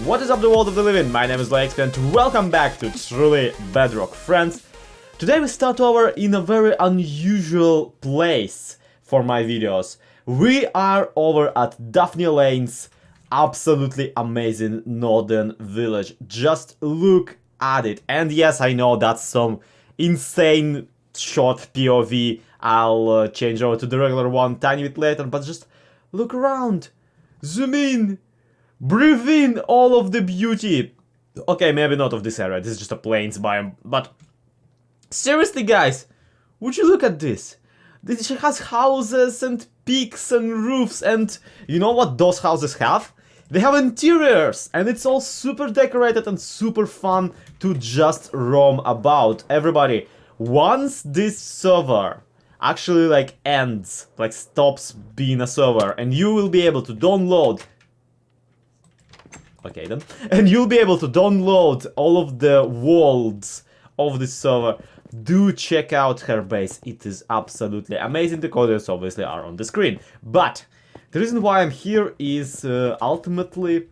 What is up, the world of the living? My name is Zloyxp and welcome back to Truly Bedrock, friends. Today we start over in a very unusual place for my videos. We are over at DaphneElaine's absolutely amazing northern village. Just look at it. And yes, I know that's some insane short POV. I'll change over to the regular one tiny bit later, but just look around. Zoom in. Breathe in all of the beauty. Okay, maybe not of this area, this is just a plains biome, but seriously guys, would you look at this? This has houses and peaks and roofs, and you know what those houses have? They have interiors, and it's all super decorated and super fun to just roam about. Everybody, once this server actually like ends, like stops being a server, and you will be able to download okay then, and you'll be able to download all of the worlds of this server. Do check out her base, it is absolutely amazing. The coordinates obviously are on the screen, but the reason why I'm here is ultimately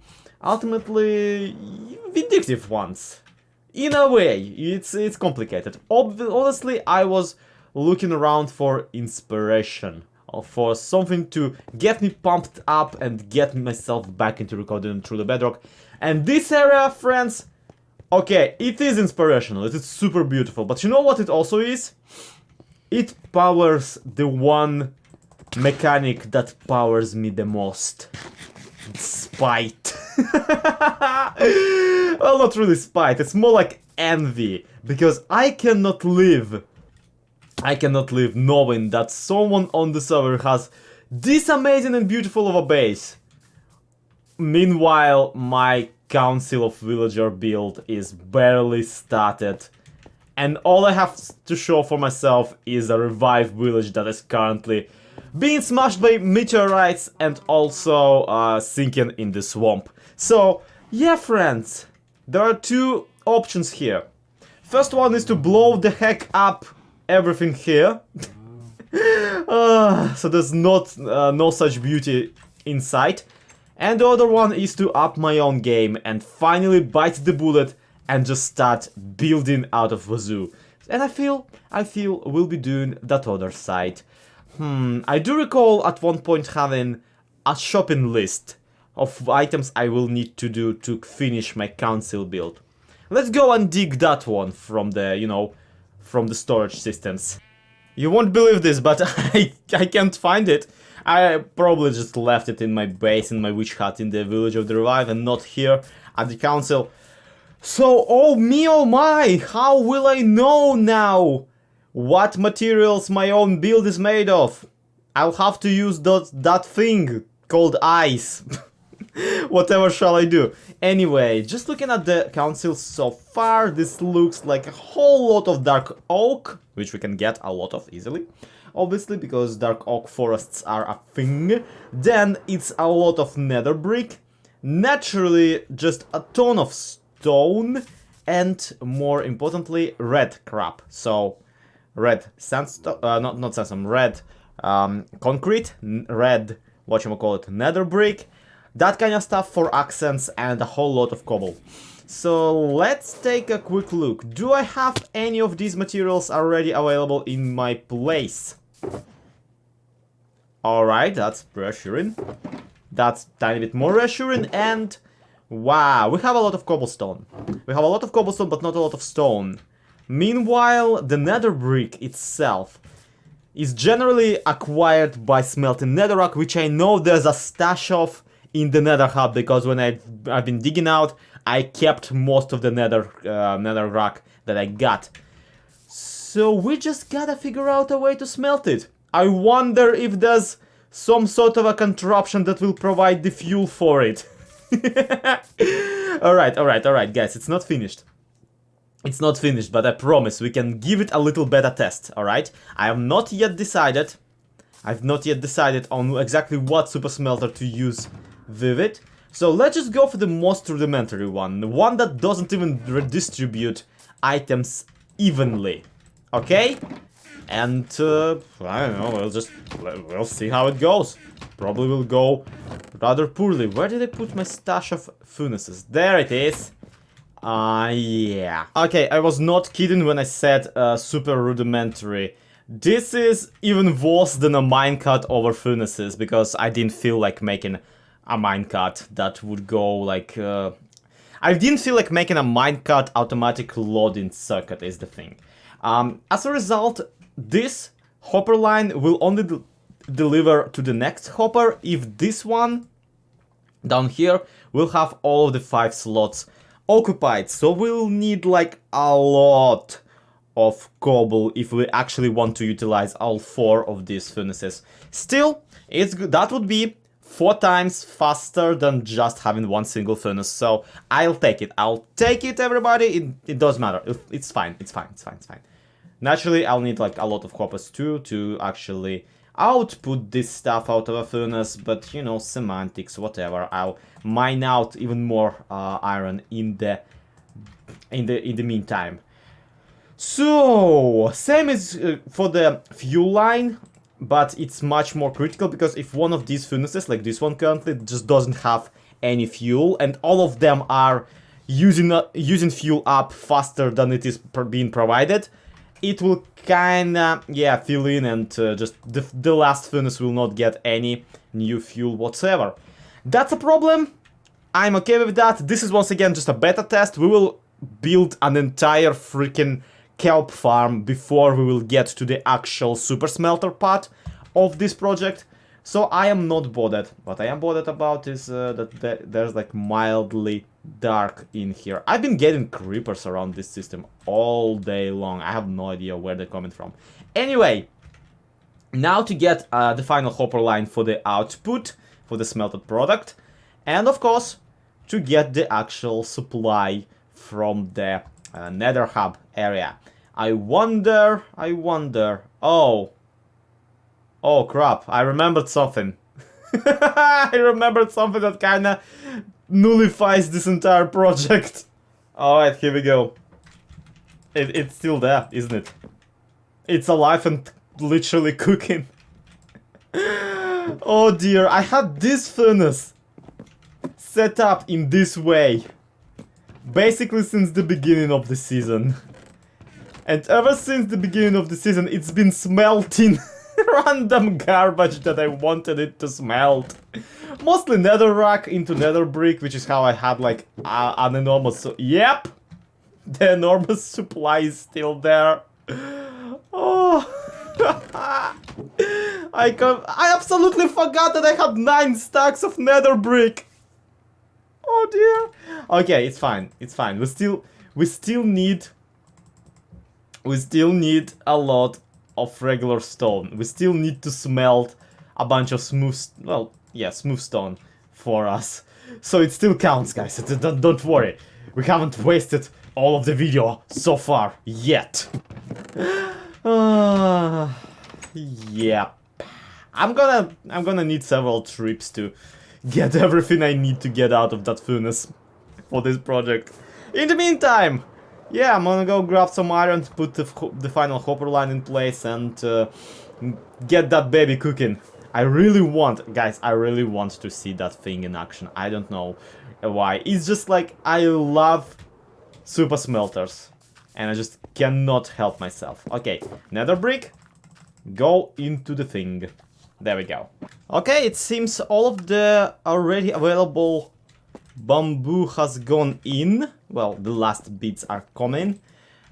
vindictive ones. In a way, it's complicated. Honestly, I was looking around for inspiration, or for something to get me pumped up and get myself back into recording Truly Bedrock. And this area, friends, okay, it is inspirational, it is super beautiful, but you know what it also is? It powers the one mechanic that powers me the most. Spite. Well, not really spite, it's more like envy, because I cannot live knowing that someone on the server has this amazing and beautiful of a base. Meanwhile, my Council of Villager build is barely started, and all I have to show for myself is a revived village that is currently being smashed by meteorites and also sinking in the swamp. So, yeah friends, there are two options here. First one is to blow the heck up everything here. So there's no such beauty in sight. And the other one is to up my own game and finally bite the bullet and just start building out of wazoo. And I feel we'll be doing that other side. I do recall at one point having a shopping list of items I will need to do to finish my council build. Let's go and dig that one from the, you know, from the storage systems. You won't believe this, but I can't find it. I probably just left it in my base, in my witch hut in the village of the revive, and not here at the council. So, oh me oh my, how will I know now what materials my own build is made of? I'll have to use that thing called ice. Whatever shall I do? Anyway, just looking at the council so far, this looks like a whole lot of dark oak, which we can get a lot of easily, obviously, because dark oak forests are a thing. Then it's a lot of nether brick, naturally just a ton of stone, and more importantly, red crap. So, red sandstone, not sandstone, red concrete, red, whatchamacallit, nether brick, that kind of stuff for accents, and a whole lot of cobble. So let's take a quick look. Do I have any of these materials already available in my place? Alright, that's reassuring. That's a tiny bit more reassuring, and wow, we have a lot of cobblestone. We have a lot of cobblestone, but not a lot of stone. Meanwhile, the nether brick itself is generally acquired by smelting netherrack, which I know there's a stash of in the nether hub, because when I've been digging out, I kept most of the netherrack that I got. So we just gotta figure out a way to smelt it. I wonder if there's some sort of a contraption that will provide the fuel for it. Alright, guys, it's not finished. It's not finished, but I promise we can give it a little beta test, alright? I have not yet decided. I've not yet decided on exactly what super smelter to use with it. So let's just go for the most rudimentary one. The one that doesn't even redistribute items evenly. Okay? And, I don't know, we'll see how it goes. Probably will go rather poorly. Where did I put my stash of furnaces? There it is. Yeah. Okay, I was not kidding when I said super rudimentary. This is even worse than a minecart over furnaces, because I didn't feel like making a minecart that would go like... I didn't feel like making a minecart automatic loading circuit is the thing. As a result, this hopper line will only deliver to the next hopper if this one down here will have all of the 5 slots occupied. So we'll need like a lot of cobble if we actually want to utilize all 4 of these furnaces. Still, it's good. That would be 4 times faster than just having one single furnace. So I'll take it. I'll take it, everybody. It doesn't matter. It's fine. It's fine. It's fine. It's fine. Naturally, I'll need like a lot of coppers too to actually output this stuff out of a furnace, but you know, semantics, whatever. I'll mine out even more iron in the meantime. So same as for the fuel line, but it's much more critical, because if one of these furnaces, like this one currently, just doesn't have any fuel, and all of them are using fuel up faster than it is being provided, it will kinda, yeah, fill in, and just the last furnace will not get any new fuel whatsoever. That's a problem. I'm okay with that. This is once again just a beta test. We will build an entire freaking kelp farm before we will get to the actual super smelter part of this project. So I am not bothered. What I am bothered about is that there's like mildly dark in here. I've been getting creepers around this system all day long. I have no idea where they're coming from. Anyway, now to get the final hopper line for the output, for the smelted product, and of course to get the actual supply from the Nether hub area. I wonder, oh crap, I remembered something. I remembered something that kinda nullifies this entire project. Alright, here we go. It's still there, isn't it? It's alive and literally cooking. Oh dear, I had this furnace set up in this way basically since the beginning of the season. And ever since the beginning of the season, it's been smelting random garbage that I wanted it to smelt. Mostly netherrack into nether brick, which is how I had like an enormous... Yep! The enormous supply is still there. Oh... I absolutely forgot that I had 9 stacks of nether brick. Oh dear. Okay, it's fine. It's fine. We still need a lot of regular stone. We still need to smelt a bunch of smooth, well, yeah, smooth stone for us. So it still counts, guys. Don't worry. We haven't wasted all of the video so far yet. Yeah. I'm gonna need several trips to get everything I need to get out of that furnace for this project. In the meantime, yeah, I'm gonna go grab some iron to put the final hopper line in place and get that baby cooking. I really want, guys, I really want to see that thing in action. I don't know why. It's just like, I love super smelters. And I just cannot help myself. Okay, nether brick, go into the thing. There we go. Okay, it seems all of the already available bamboo has gone in. Well, the last bits are coming.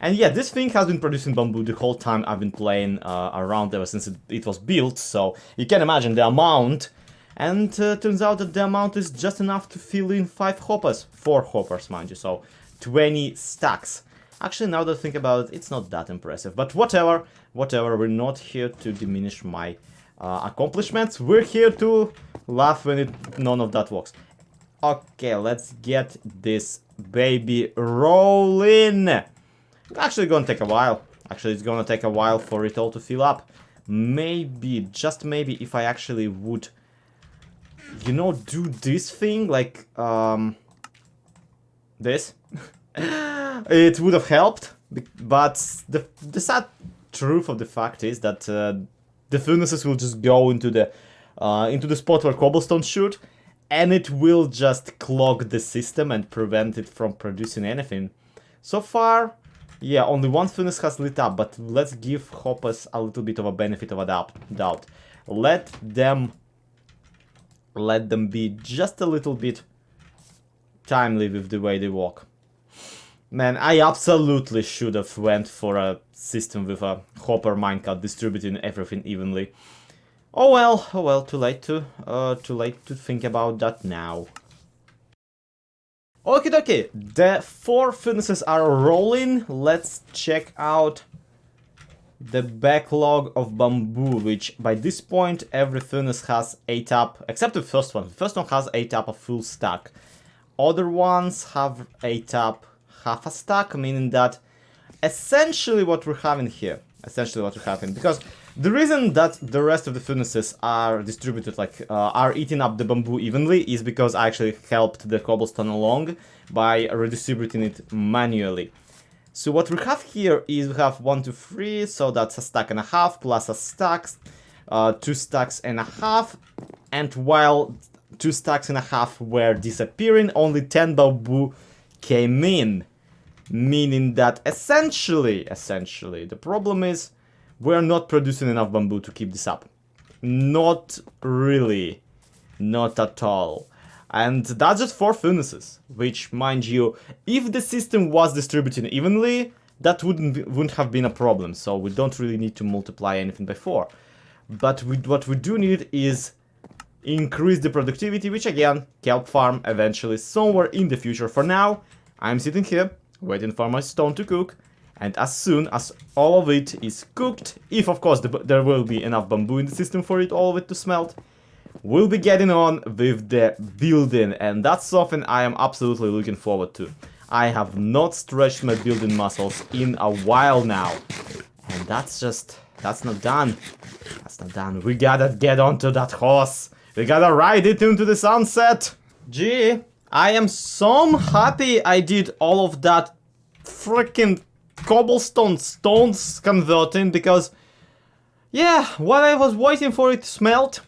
And yeah, this thing has been producing bamboo the whole time I've been playing around ever since it was built. So you can imagine the amount. And turns out that the amount is just enough to fill in 5 hoppers. 4 hoppers, mind you. So 20 stacks. Actually, now that I think about it, it's not that impressive. But whatever, we're not here to diminish my accomplishments. We're here to laugh when none of that works. Okay, let's get this baby rolling. Actually, gonna take a while. Actually, it's gonna take a while for it all to fill up. Maybe, just maybe, if I actually would, you know, do this thing, like, this. It would have helped, but the sad truth of the fact is that the furnaces will just go into the spot where cobblestone shoot, and it will just clog the system and prevent it from producing anything. So far, yeah, only one furnace has lit up, but let's give hoppers a little bit of a benefit of a doubt. Let them be just a little bit timely with the way they walk. Man, I absolutely should have went for a system with a hopper minecart distributing everything evenly. Oh well, too late to think about that now. Okie dokie, the 4 furnaces are rolling. Let's check out the backlog of bamboo, which by this point every furnace has 8 up, except the first one. The first one has 8 up a full stack. Other ones have 8 up half a stack, meaning that essentially what we're having here, because the reason that the rest of the furnaces are distributed, like, are eating up the bamboo evenly, is because I actually helped the cobblestone along by redistributing it manually. So what we have here is we have 1, 2, 3, so that's a stack and a half, plus a stack, 2 stacks and a half, and while 2 stacks and a half were disappearing, only 10 bamboo came in. Meaning that essentially, the problem is we're not producing enough bamboo to keep this up. Not really. Not at all. And that's just 4 furnaces, which, mind you, if the system was distributing evenly, that wouldn't have been a problem, so we don't really need to multiply anything by 4. But what we do need is increase the productivity, which again, kelp farm eventually somewhere in the future. For now, I'm sitting here, waiting for my stone to cook, and as soon as all of it is cooked, if of course there will be enough bamboo in the system for all of it to smelt, we'll be getting on with the building, and that's something I am absolutely looking forward to. I have not stretched my building muscles in a while now, and that's not done. That's not done. We gotta get onto that horse. We gotta ride it into the sunset. Gee, I am so happy I did all of that freaking cobblestone stones converting, because, yeah, while I was waiting for it to smelt,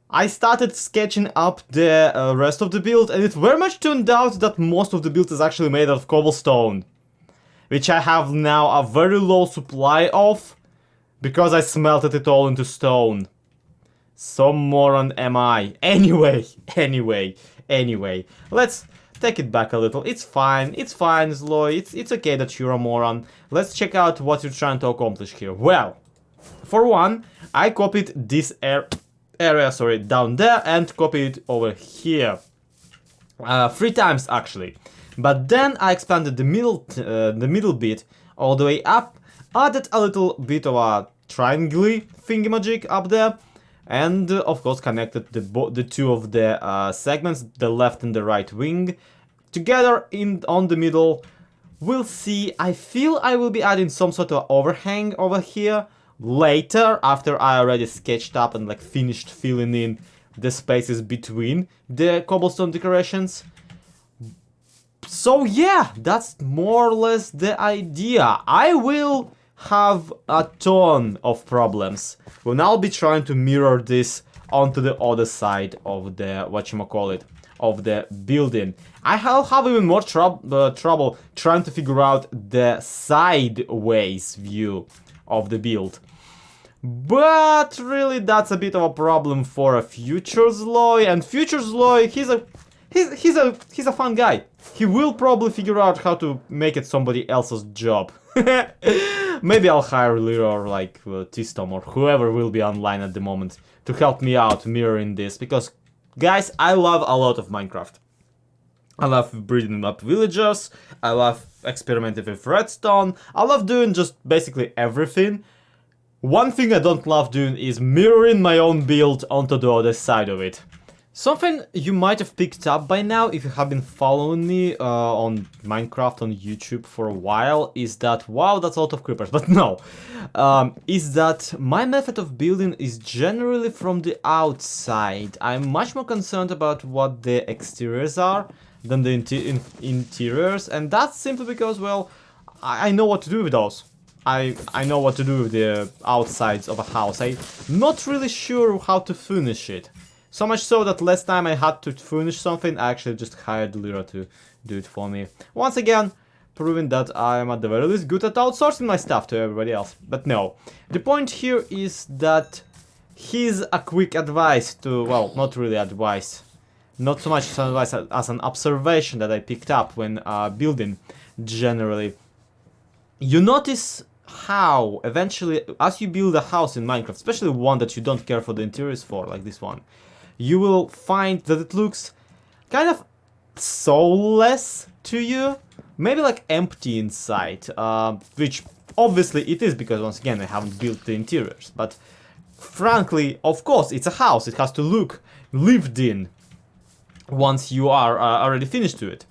I started sketching up the rest of the build, and it very much turned out that most of the build is actually made out of cobblestone, which I have now a very low supply of, because I smelted it all into stone. Some moron am I. Anyway, let's take it back a little. It's fine, Zloy, it's okay that you're a moron. Let's check out what you're trying to accomplish here. Well, for one, I copied this area, down there, and copied it over here. 3 times actually. But then I expanded the middle bit all the way up, added a little bit of a triangle thingamajig up there, and of course connected the 2 of the segments, the left and the right wing, together on the middle. We'll see. I feel I will be adding some sort of overhang over here later, after I already sketched up and like finished filling in the spaces between the cobblestone decorations. So yeah, that's more or less the idea. I will have a ton of problems when I'll be trying to mirror this onto the other side of the, whatchamacallit, of the building. I'll have even more trouble trying to figure out the sideways view of the build. But really, that's a bit of a problem for a future Zloy, and future Zloy, he's a fun guy. He will probably figure out how to make it somebody else's job. Maybe I'll hire Lyarrah or like Tizztom or whoever will be online at the moment to help me out mirroring this, because guys, I love a lot of Minecraft. I love breeding up villagers, I love experimenting with redstone, I love doing just basically everything. One thing I don't love doing is mirroring my own build onto the other side of it. Something you might have picked up by now if you have been following me on Minecraft on YouTube for a while is that, wow, that's a lot of creepers, but no, is that my method of building is generally from the outside. I'm much more concerned about what the exteriors are than the interiors, and that's simply because, well, I know what to do with those. I know what to do with the outsides of a house. I'm not really sure how to finish it. So much so that last time I had to finish something, I actually just hired Lyarrah to do it for me. Once again, proving that I am at the very least good at outsourcing my stuff to everybody else. But no, the point here is that here's a quick advice to, well, not really advice. Not so much advice as an observation that I picked up when building generally. You notice how eventually, as you build a house in Minecraft, especially one that you don't care for the interiors for, like this one, you will find that it looks kind of soulless to you. Maybe like empty inside, which obviously it is because once again I haven't built the interiors. But frankly, of course, it's a house, it has to look lived in once you are already finished to it.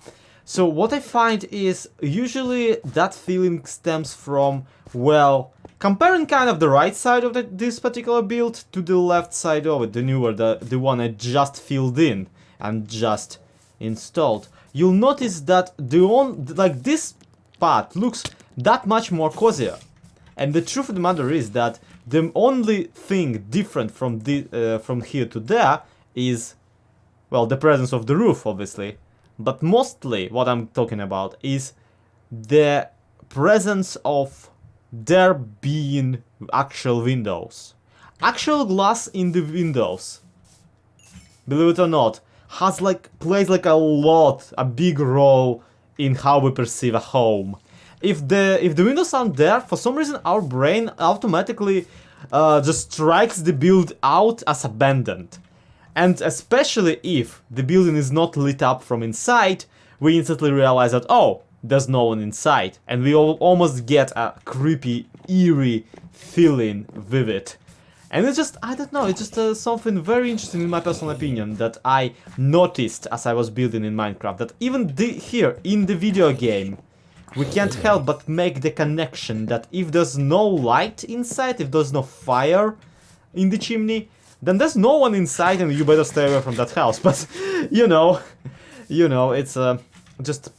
So what I find is usually that feeling stems from, well, comparing kind of the right side of this particular build to the left side of it, the newer, the one I just filled in and just installed. You'll notice that this part looks that much more cozier. And the truth of the matter is that the only thing different from here to there is, well, the presence of the roof, obviously. But mostly what I'm talking about is the presence of there being actual windows. Actual glass in the windows, believe it or not, plays like a big role in how we perceive a home. If the windows aren't there, for some reason our brain automatically just strikes the build out as abandoned. And especially if the building is not lit up from inside, we instantly realize that, oh, there's no one inside. And we almost get a creepy, eerie feeling with it. And it's just, I don't know, it's just something very interesting in my personal opinion that I noticed as I was building in Minecraft. That even here, in the video game, we can't help but make the connection that if there's no light inside, if there's no fire in the chimney, then there's no one inside and you better stay away from that house. But, you know, it's just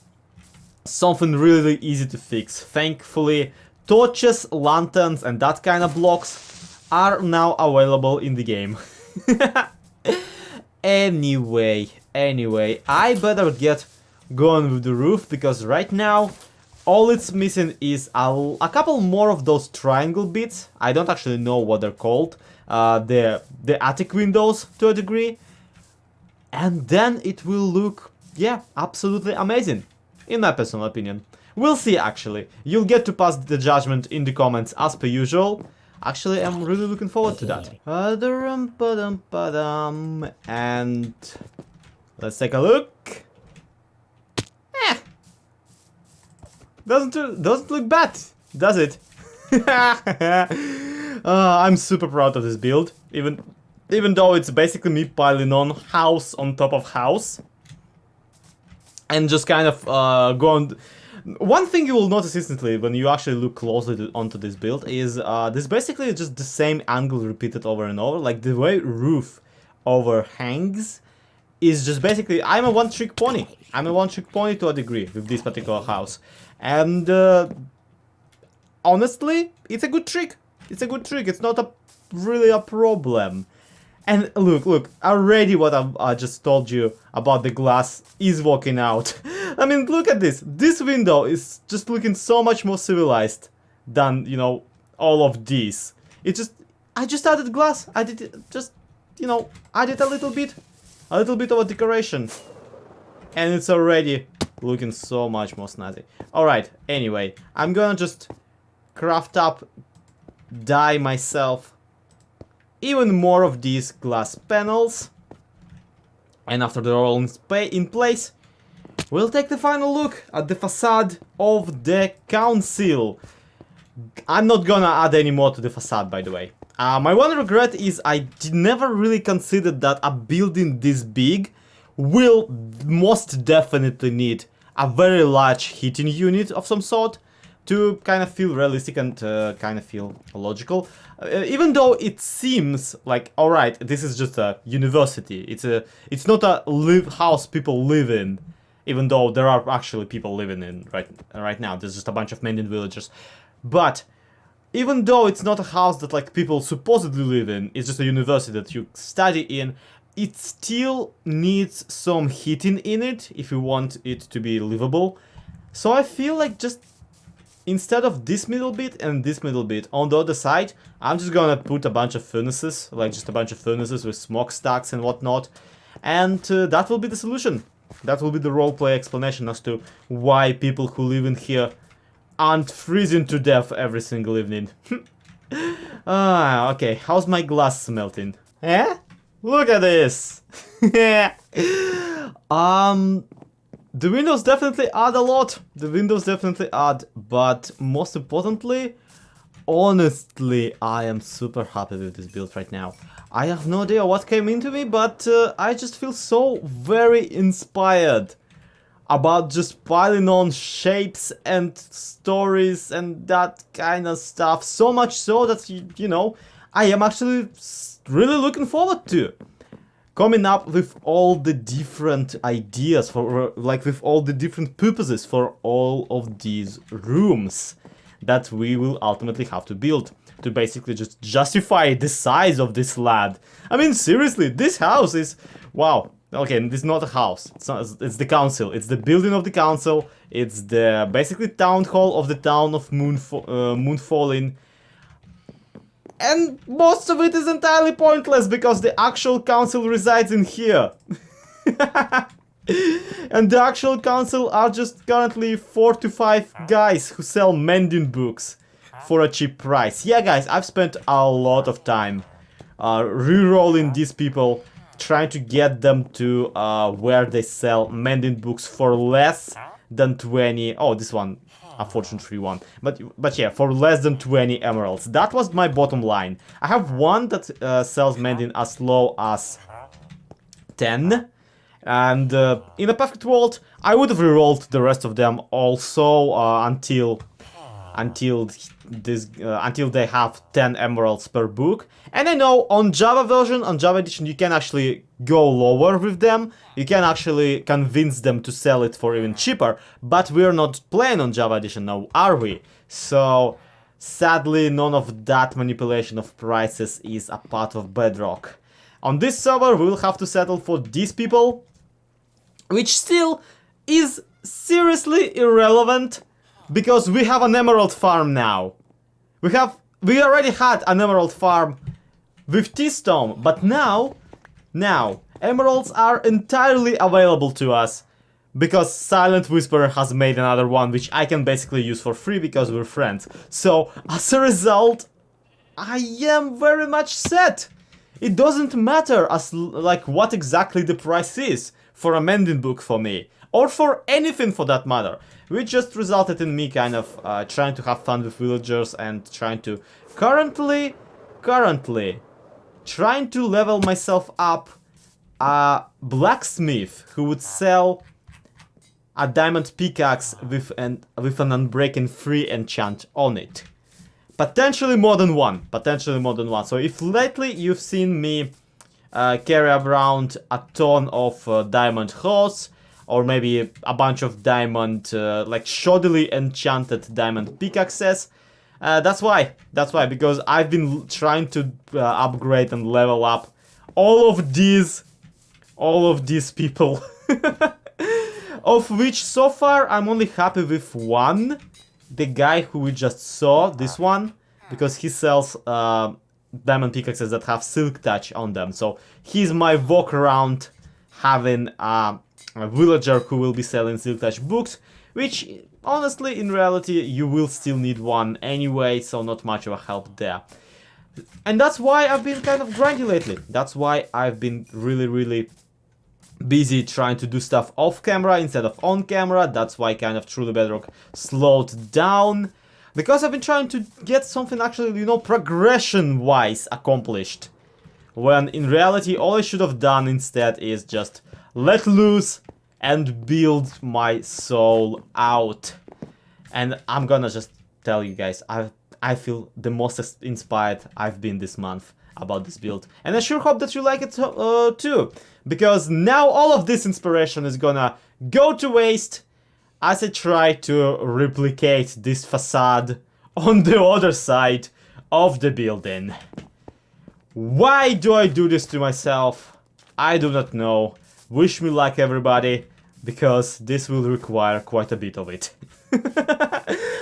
something really easy to fix. Thankfully, torches, lanterns and that kind of blocks are now available in the game. Anyway, I better get going with the roof, because right now all it's missing is a couple more of those triangle bits. I don't actually know what they're called. The attic windows to a degree, and then it will look, yeah, absolutely amazing, in my personal opinion. We'll see, actually. You'll get to pass the judgment in the comments as per usual. Actually, I'm really looking forward to that. And let's take a look. Doesn't look bad, does it? I'm super proud of this build, even though it's basically me piling on house on top of house. And just kind of going... One thing you will notice instantly when you actually look closely onto this build is this basically is just the same angle repeated over and over. Like the way roof overhangs is just basically... I'm a one-trick pony. I'm a one-trick pony to a degree with this particular house. And honestly, it's a good trick. It's a good trick. It's not really a problem. And look, already what I just told you about the glass is working out. I mean, look at this. This window is just looking so much more civilized than, you know, all of these. I just added glass. I did just, you know, added a little bit of a decoration. And it's already looking so much more snazzy. Alright, anyway, I'm gonna just craft up, dye myself even more of these glass panels. And after they're all in place, we'll take the final look at the facade of the council. I'm not gonna add any more to the facade, by the way. My one regret is I never really considered that a building this big will most definitely need a very large heating unit of some sort to kind of feel realistic and kind of feel logical. Even though it seems like, alright, this is just a university. It's not a house people live in, even though there are actually people living in right now. There's just a bunch of Mending villagers. But even though it's not a house that like people supposedly live in, it's just a university that you study in. it still needs some heating in it if you want it to be livable. So I feel like just instead of this middle bit and this middle bit on the other side, I'm just gonna put a bunch of furnaces, like just a bunch of furnaces with smokestacks and whatnot. And that will be the solution. That will be the roleplay explanation as to why people who live in here aren't freezing to death every single evening. Okay, how's my glass smelting? Eh? Look at this! The windows definitely add a lot. The windows definitely add, but most importantly, honestly, I am super happy with this build right now. I have no idea what came into me, but I just feel so very inspired about just piling on shapes and stories and that kind of stuff. So much so that, you know, I am actually really looking forward to coming up with all the different ideas for, like, with all the different purposes for all of these rooms that we will ultimately have to build to basically just justify the size of this land. I mean, seriously, this house is, wow. Okay, this is not a house. It's the council. It's the building of the council. It's the basically town hall of the town of Moonfalling. And most of it is entirely pointless because the actual council resides in here. And the actual council are just currently 4 to 5 guys who sell mending books for a cheap price. Yeah, guys, I've spent a lot of time re-rolling these people, trying to get them to where they sell mending books for less than 20. Oh, this one, unfortunately one. But yeah, for less than 20 emeralds. That was my bottom line. I have one that sells mending as low as 10. And in a perfect world, I would have re-rolled the rest of them also until they have 10 emeralds per book. And I know on Java version, on Java edition, you can actually go lower with them. You can actually convince them to sell it for even cheaper. But we're not playing on Java edition now, are we? So sadly, none of that manipulation of prices is a part of Bedrock. On this server, we will have to settle for these people, which still is seriously irrelevant. Because we have an emerald farm now. We already had an emerald farm with Tizztom, but now emeralds are entirely available to us because silentwisperer has made another one, which I can basically use for free because we're friends. So as a result, I am very much set. It doesn't matter as like what exactly the price is for a mending book for me, or for anything for that matter. Which just resulted in me kind of trying to have fun with villagers and trying to currently trying to level myself up a blacksmith who would sell a diamond pickaxe with an unbreaking free enchant on it. Potentially more than one. So if lately you've seen me carry around a ton of diamond horse, or maybe a bunch of diamond, like shoddily enchanted diamond pickaxes. That's why, because I've been trying to upgrade and level up all of these people. Of which so far I'm only happy with one. The guy who we just saw, this one, because he sells diamond pickaxes that have silk touch on them. So he's my walk around having a villager who will be selling silk touch books, which honestly in reality you will still need one anyway, so not much of a help there. And that's why I've been kind of grindy lately. That's why I've been really busy trying to do stuff off camera instead of on camera. That's why kind of Truly Bedrock slowed down, because I've been trying to get something actually, you know, progression wise accomplished, when in reality all I should have done instead is just let loose and build my soul out. And I'm gonna just tell you guys, I feel the most inspired I've been this month about this build. And I sure hope that you like it too. Because now all of this inspiration is gonna go to waste as I try to replicate this facade on the other side of the building. Why do I do this to myself? I do not know. Wish me luck, everybody, because this will require quite a bit of it.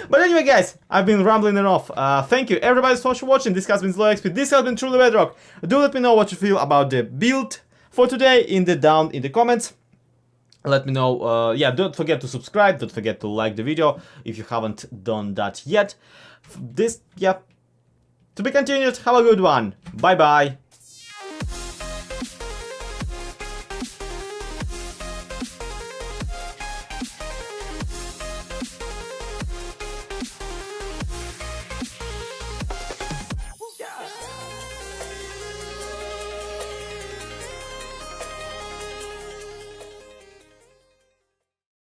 But anyway, guys, I've been rambling enough. Thank you everybody so much for watching. This has been Zloyxp. This has been Truly Bedrock. Do let me know what you feel about the build for today in the comments. Let me know. Yeah, don't forget to subscribe. Don't forget to like the video if you haven't done that yet. Yeah, to be continued. Have a good one. Bye bye.